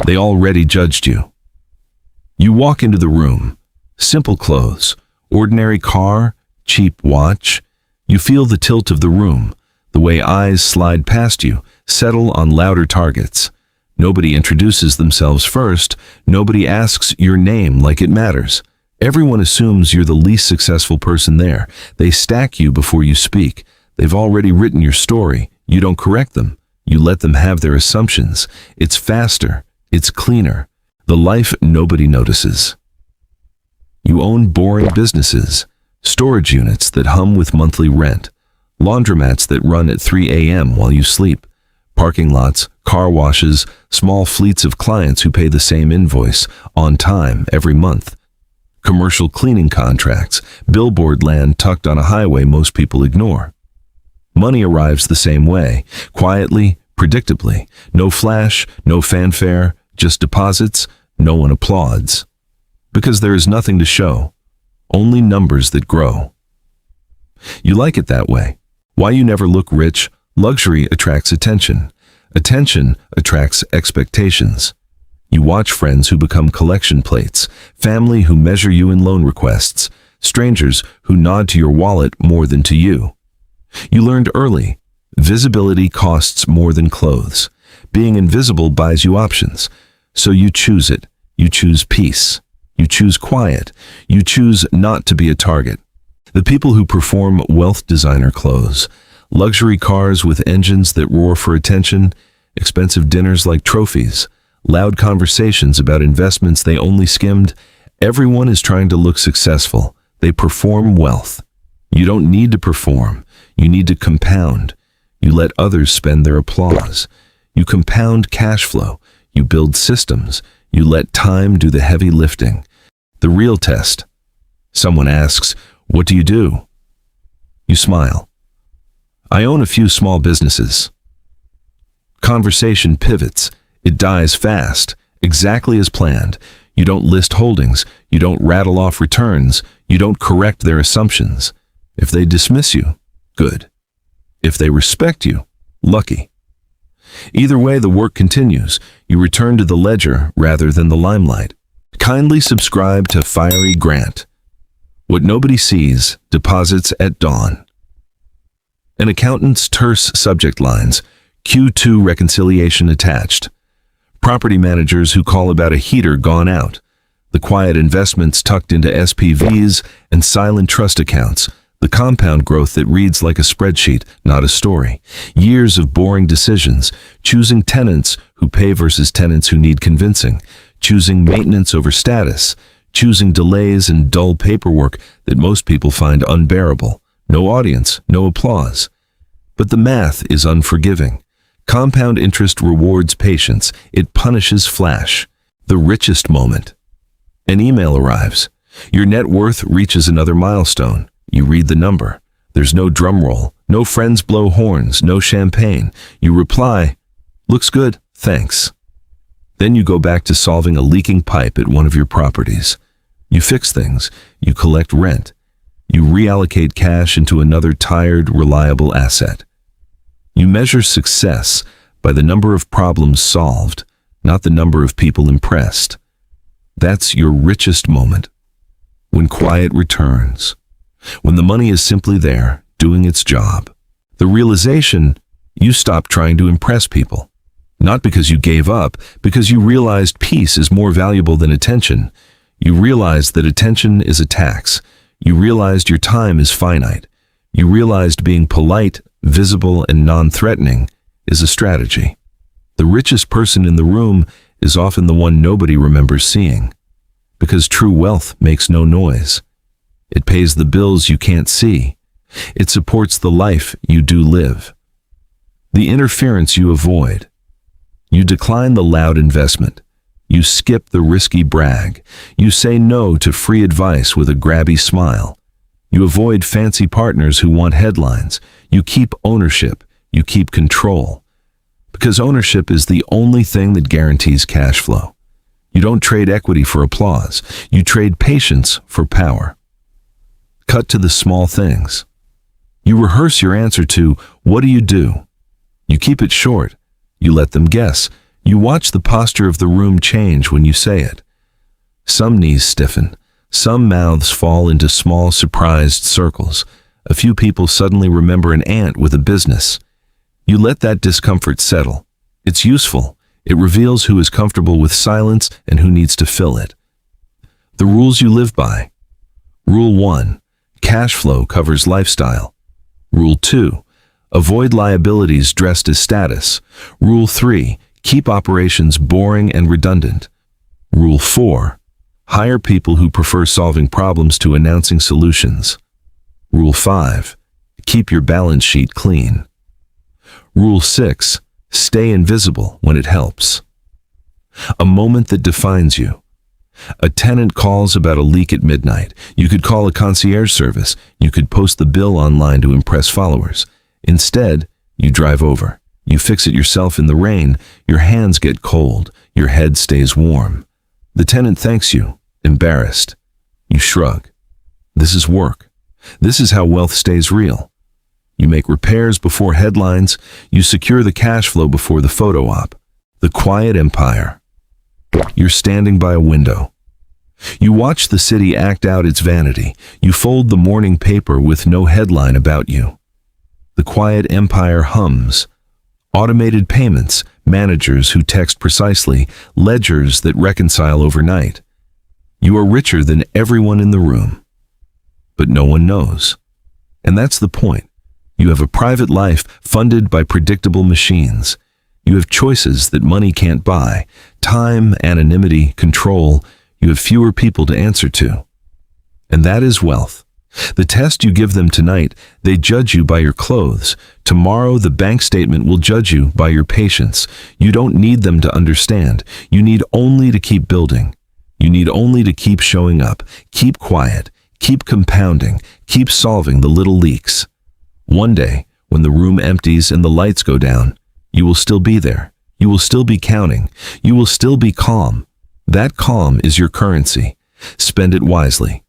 They already judged you. You walk into the room. Simple clothes, ordinary car, cheap watch. You feel the tilt of the room, the way eyes slide past you, settle on louder targets. Nobody introduces themselves first. Nobody asks your name like it matters. Everyone assumes you're the least successful person there. They stack you before you speak. They've already written your story. You don't correct them. You let them have their assumptions. It's faster. It's cleaner. The life nobody notices. You own boring businesses, storage units that hum with monthly rent, laundromats that run at 3 a.m. while you sleep, parking lots, car washes, small fleets of clients who pay the same invoice on time every month, commercial cleaning contracts, billboard land tucked on a highway most people ignore. Money arrives the same way, quietly, predictably. No flash, no fanfare, just deposits. No one applauds. Because there is nothing to show, only numbers that grow. You like it that way. Why you never look rich? Luxury attracts attention. Attention attracts expectations. You watch friends who become collection plates, family who measure you in loan requests, strangers who nod to your wallet more than to you. You learned early, visibility costs more than clothes. Being invisible buys you options. So you choose it. You choose peace. You choose quiet. You choose not to be a target. The people who perform wealth designer clothes, luxury cars with engines that roar for attention, expensive dinners like trophies, loud conversations about investments they only skimmed. Everyone is trying to look successful. They perform wealth. You don't need to perform. You need to compound. You let others spend their applause. You compound cash flow. You build systems. You let time do the heavy lifting. The real test. Someone asks, "What do you do?" You smile. "I own a few small businesses." Conversation pivots. It dies fast, exactly as planned. You don't list holdings. You don't rattle off returns. You don't correct their assumptions. If they dismiss you, good. If they respect you, lucky. Either way, the work continues. You return to the ledger rather than the limelight. Kindly subscribe to Fiery Grant. What nobody sees, deposits at dawn. An accountant's terse subject lines, Q2 reconciliation attached. Property managers who call about a heater gone out. The quiet investments tucked into SPVs and silent trust accounts. The compound growth that reads like a spreadsheet, not a story. Years of boring decisions, choosing tenants who pay versus tenants who need convincing, choosing maintenance over status, choosing delays and dull paperwork that most people find unbearable. No audience, no applause. But the math is unforgiving. Compound interest rewards patience. It punishes flash. The richest moment. An email arrives. Your net worth reaches another milestone. You read the number. There's no drum roll, no friends blow horns, no champagne. You reply, "Looks good, thanks." Then you go back to solving a leaking pipe at one of your properties. You fix things. You collect rent. You reallocate cash into another tired, reliable asset. You measure success by the number of problems solved, not the number of people impressed. That's your richest moment. When quiet returns. When the money is simply there, doing its job. The realization, you stop trying to impress people. Not because you gave up, because you realized peace is more valuable than attention. You realized that attention is a tax. You realized your time is finite. You realized being polite, visible, and non-threatening is a strategy. The richest person in the room is often the one nobody remembers seeing. Because true wealth makes no noise. It pays the bills you can't see. It supports the life you do live. The interference you avoid. You decline the loud investment. You skip the risky brag. You say no to free advice with a grabby smile. You avoid fancy partners who want headlines. You keep ownership. You keep control. Because ownership is the only thing that guarantees cash flow. You don't trade equity for applause. You trade patience for power. Cut to the small things. You rehearse your answer to, "What do you do?" You keep it short. You let them guess. You watch the posture of the room change when you say it. Some knees stiffen, some mouths fall into small, surprised circles. A few people suddenly remember an aunt with a business. You let that discomfort settle. It's useful. It reveals who is comfortable with silence and who needs to fill it. The rules you live by. Rule 1. Cash flow covers lifestyle. Rule 2. Avoid liabilities dressed as status. Rule 3. Keep operations boring and redundant. Rule 4. Hire people who prefer solving problems to announcing solutions. Rule 5. Keep your balance sheet clean. Rule 6. Stay invisible when it helps. A moment that defines you. A tenant calls about a leak at midnight. You could call a concierge service. You could post the bill online to impress followers. Instead, you drive over. You fix it yourself in the rain. Your hands get cold. Your head stays warm. The tenant thanks you, embarrassed. You shrug. This is work. This is how wealth stays real. You make repairs before headlines. You secure the cash flow before the photo op. The quiet empire. You're standing by a window. You watch the city act out its vanity. You fold the morning paper with no headline about you. The quiet empire hums. Automated payments, managers who text precisely, ledgers that reconcile overnight. You are richer than everyone in the room. But no one knows. And that's the point. You have a private life funded by predictable machines. You have choices that money can't buy. Time, anonymity, control. You have fewer people to answer to. And that is wealth. The test you give them tonight, they judge you by your clothes. Tomorrow, the bank statement will judge you by your patience. You don't need them to understand. You need only to keep building. You need only to keep showing up. Keep quiet. Keep compounding. Keep solving the little leaks. One day, when the room empties and the lights go down, you will still be there. You will still be counting. You will still be calm. That calm is your currency. Spend it wisely.